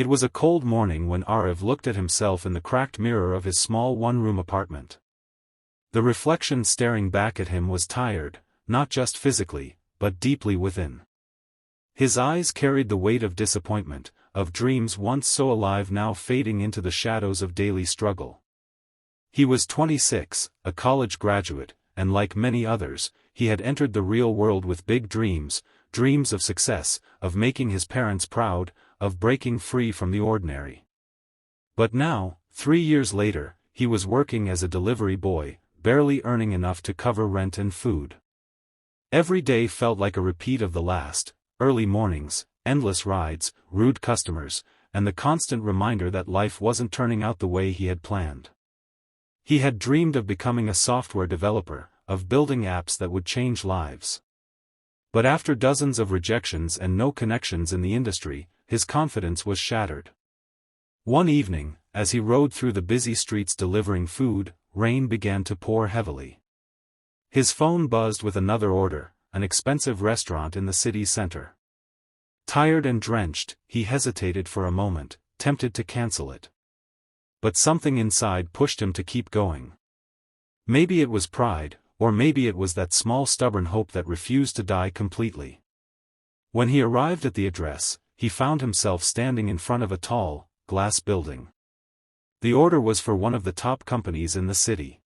It was a cold morning when Aarav looked at himself in the cracked mirror of his small one-room apartment. The reflection staring back at him was tired, not just physically, but deeply within. His eyes carried the weight of disappointment, of dreams once so alive now fading into the shadows of daily struggle. He was 26, a college graduate, and like many others, he had entered the real world with big dreams, dreams of success, of making his parents proud, of breaking free from the ordinary. But now, 3 years later, he was working as a delivery boy, barely earning enough to cover rent and food. Every day felt like a repeat of the last: early mornings, endless rides, rude customers, and the constant reminder that life wasn't turning out the way he had planned. He had dreamed of becoming a software developer, of building apps that would change lives. But after dozens of rejections and no connections in the industry, his confidence was shattered. One evening, as he rode through the busy streets delivering food, rain began to pour heavily. His phone buzzed with another order, an expensive restaurant in the city center. Tired and drenched, he hesitated for a moment, tempted to cancel it. But something inside pushed him to keep going. Maybe it was pride, or maybe it was that small stubborn hope that refused to die completely. When he arrived at the address, he found himself standing in front of a tall, glass building. The order was for one of the top companies in the city.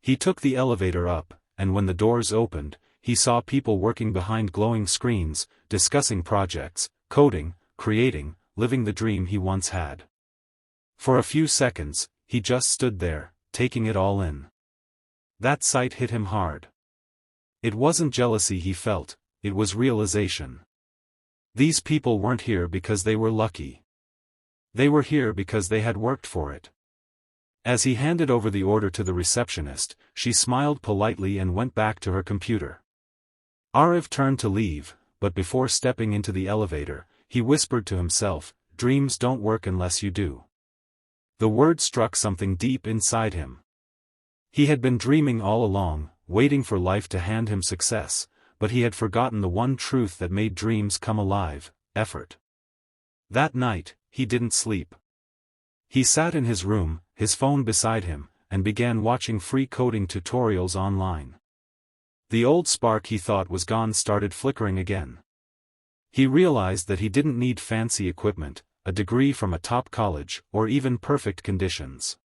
He took the elevator up, and when the doors opened, he saw people working behind glowing screens, discussing projects, coding, creating, living the dream he once had. For a few seconds, he just stood there, taking it all in. That sight hit him hard. It wasn't jealousy he felt, it was realization. These people weren't here because they were lucky. They were here because they had worked for it. As he handed over the order to the receptionist, she smiled politely and went back to her computer. Aarav turned to leave, but before stepping into the elevator, he whispered to himself, "Dreams don't work unless you do." The word struck something deep inside him. He had been dreaming all along, waiting for life to hand him success, but he had forgotten the one truth that made dreams come alive: effort. That night, he didn't sleep. He sat in his room, his phone beside him, and began watching free coding tutorials online. The old spark he thought was gone started flickering again. He realized that he didn't need fancy equipment, a degree from a top college, or even perfect conditions.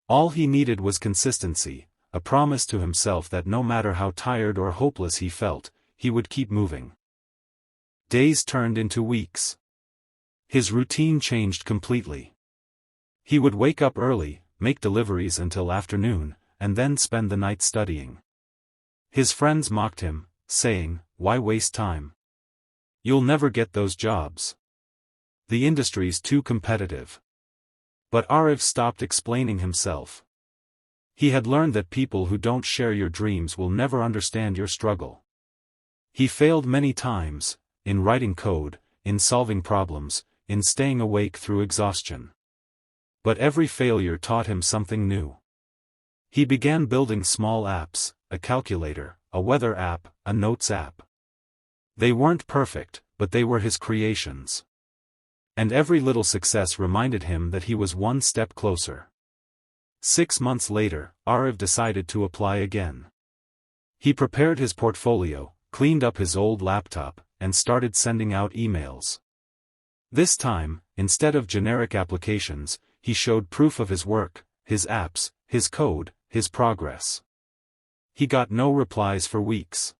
All he needed was consistency, a promise to himself that no matter how tired or hopeless he felt, he would keep moving. Days turned into weeks. His routine changed completely. He would wake up early, make deliveries until afternoon, and then spend the night studying. His friends mocked him, saying, "Why waste time? You'll never get those jobs. The industry's too competitive." But Aarav stopped explaining himself. He had learned that people who don't share your dreams will never understand your struggle. He failed many times, in writing code, in solving problems, in staying awake through exhaustion. But every failure taught him something new. He began building small apps, a calculator, a weather app, a notes app. They weren't perfect, but they were his creations. And every little success reminded him that he was one step closer. 6 months later, Aarav decided to apply again. He prepared his portfolio, cleaned up his old laptop, and started sending out emails. This time, instead of generic applications, he showed proof of his work, his apps, his code, his progress. He got no replies for weeks.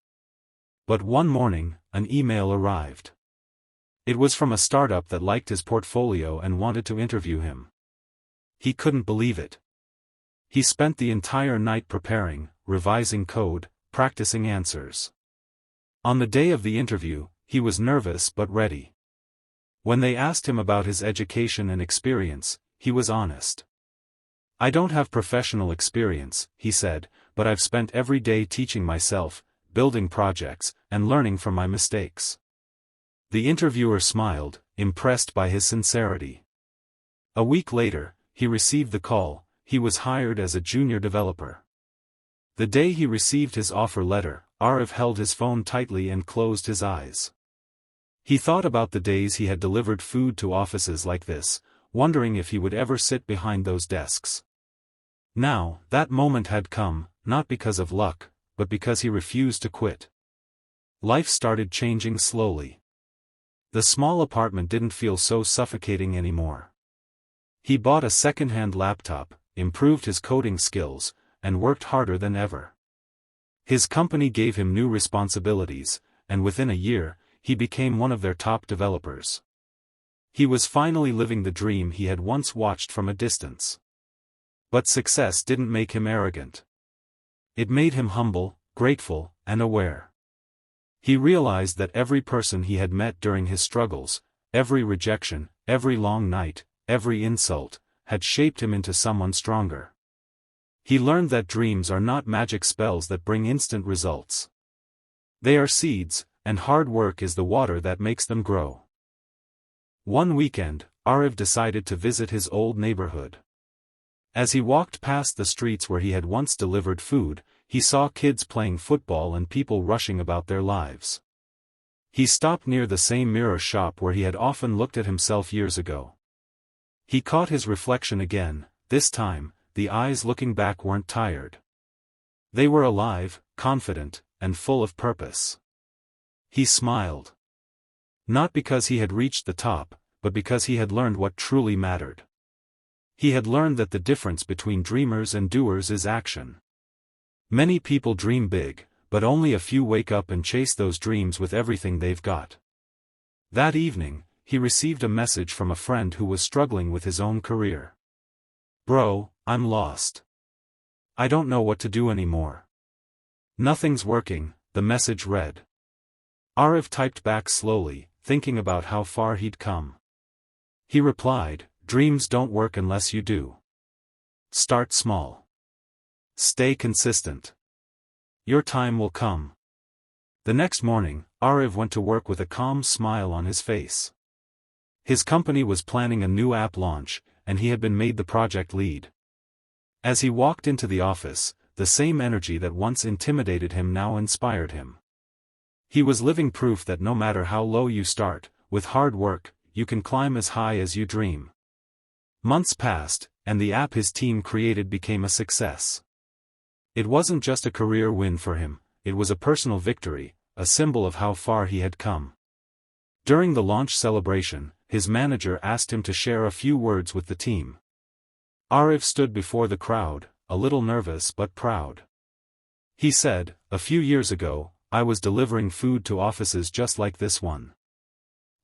But one morning, an email arrived. It was from a startup that liked his portfolio and wanted to interview him. He couldn't believe it. He spent the entire night preparing, revising code, practicing answers. On the day of the interview, he was nervous but ready. When they asked him about his education and experience, he was honest. "I don't have professional experience," he said, "but I've spent every day teaching myself, building projects, and learning from my mistakes." The interviewer smiled, impressed by his sincerity. A week later, he received the call. He was hired as a junior developer. The day he received his offer letter, Aarav held his phone tightly and closed his eyes. He thought about the days he had delivered food to offices like this, wondering if he would ever sit behind those desks. Now, that moment had come, not because of luck, but because he refused to quit. Life started changing slowly. The small apartment didn't feel so suffocating anymore. He bought a second-hand laptop, improved his coding skills, and worked harder than ever. His company gave him new responsibilities, and within a year, he became one of their top developers. He was finally living the dream he had once watched from a distance. But success didn't make him arrogant. It made him humble, grateful, and aware. He realized that every person he had met during his struggles, every rejection, every long night, every insult, had shaped him into someone stronger. He learned that dreams are not magic spells that bring instant results. They are seeds, and hard work is the water that makes them grow. One weekend, Aarav decided to visit his old neighborhood. As he walked past the streets where he had once delivered food, he saw kids playing football and people rushing about their lives. He stopped near the same mirror shop where he had often looked at himself years ago. He caught his reflection again. This time, the eyes looking back weren't tired. They were alive, confident, and full of purpose. He smiled. Not because he had reached the top, but because he had learned what truly mattered. He had learned that the difference between dreamers and doers is action. Many people dream big, but only a few wake up and chase those dreams with everything they've got. That evening, he received a message from a friend who was struggling with his own career. "Bro, I'm lost. I don't know what to do anymore. Nothing's working," the message read. Aarav typed back slowly, thinking about how far he'd come. He replied, "Dreams don't work unless you do. Start small. Stay consistent. Your time will come." The next morning, Aarav went to work with a calm smile on his face. His company was planning a new app launch, and he had been made the project lead. As he walked into the office, the same energy that once intimidated him now inspired him. He was living proof that no matter how low you start, with hard work, you can climb as high as you dream. Months passed, and the app his team created became a success. It wasn't just a career win for him, it was a personal victory, a symbol of how far he had come. During the launch celebration, his manager asked him to share a few words with the team. Aarav stood before the crowd, a little nervous but proud. He said, "A few years ago, I was delivering food to offices just like this one.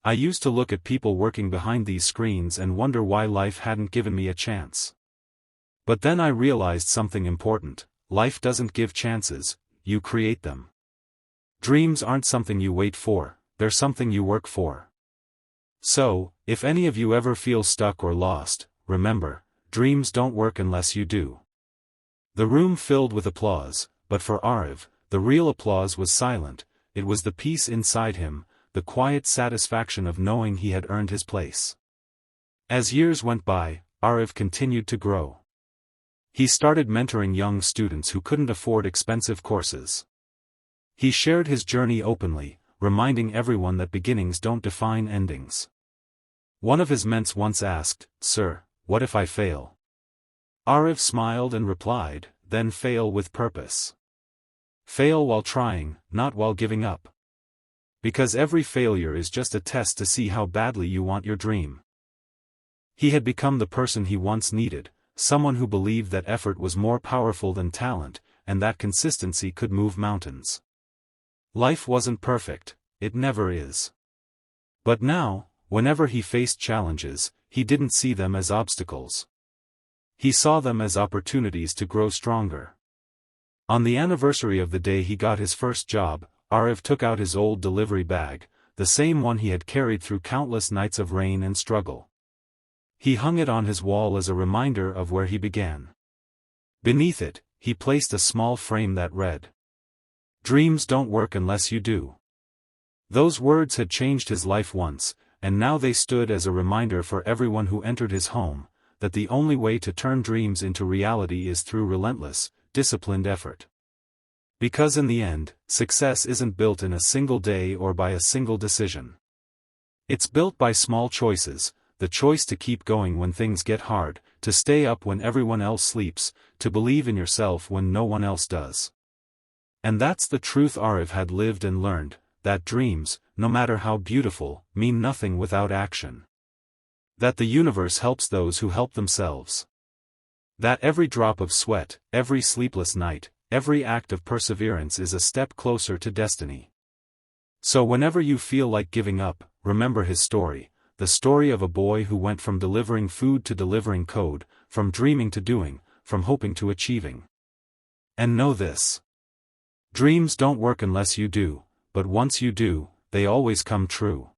I used to look at people working behind these screens and wonder why life hadn't given me a chance. But then I realized something important: life doesn't give chances, you create them. Dreams aren't something you wait for, they're something you work for. So, if any of you ever feel stuck or lost, remember, dreams don't work unless you do." The room filled with applause, but for Aarav, the real applause was silent. It was the peace inside him, the quiet satisfaction of knowing he had earned his place. As years went by, Aarav continued to grow. He started mentoring young students who couldn't afford expensive courses. He shared his journey openly, reminding everyone that beginnings don't define endings. One of his ments once asked, "Sir, what if I fail?" Aarav smiled and replied, "Then fail with purpose. Fail while trying, not while giving up. Because every failure is just a test to see how badly you want your dream." He had become the person he once needed, someone who believed that effort was more powerful than talent, and that consistency could move mountains. Life wasn't perfect, it never is. But now, whenever he faced challenges, he didn't see them as obstacles. He saw them as opportunities to grow stronger. On the anniversary of the day he got his first job, Aarav took out his old delivery bag, the same one he had carried through countless nights of rain and struggle. He hung it on his wall as a reminder of where he began. Beneath it, he placed a small frame that read, "Dreams don't work unless you do." Those words had changed his life once, and now they stood as a reminder for everyone who entered his home, that the only way to turn dreams into reality is through relentless, disciplined effort. Because in the end, success isn't built in a single day or by a single decision. It's built by small choices, the choice to keep going when things get hard, to stay up when everyone else sleeps, to believe in yourself when no one else does. And that's the truth Aarav had lived and learned, that dreams, no matter how beautiful, mean nothing without action. That the universe helps those who help themselves. That every drop of sweat, every sleepless night, every act of perseverance is a step closer to destiny. So whenever you feel like giving up, remember his story, the story of a boy who went from delivering food to delivering code, from dreaming to doing, from hoping to achieving. And know this. Dreams don't work unless you do, but once you do, they always come true.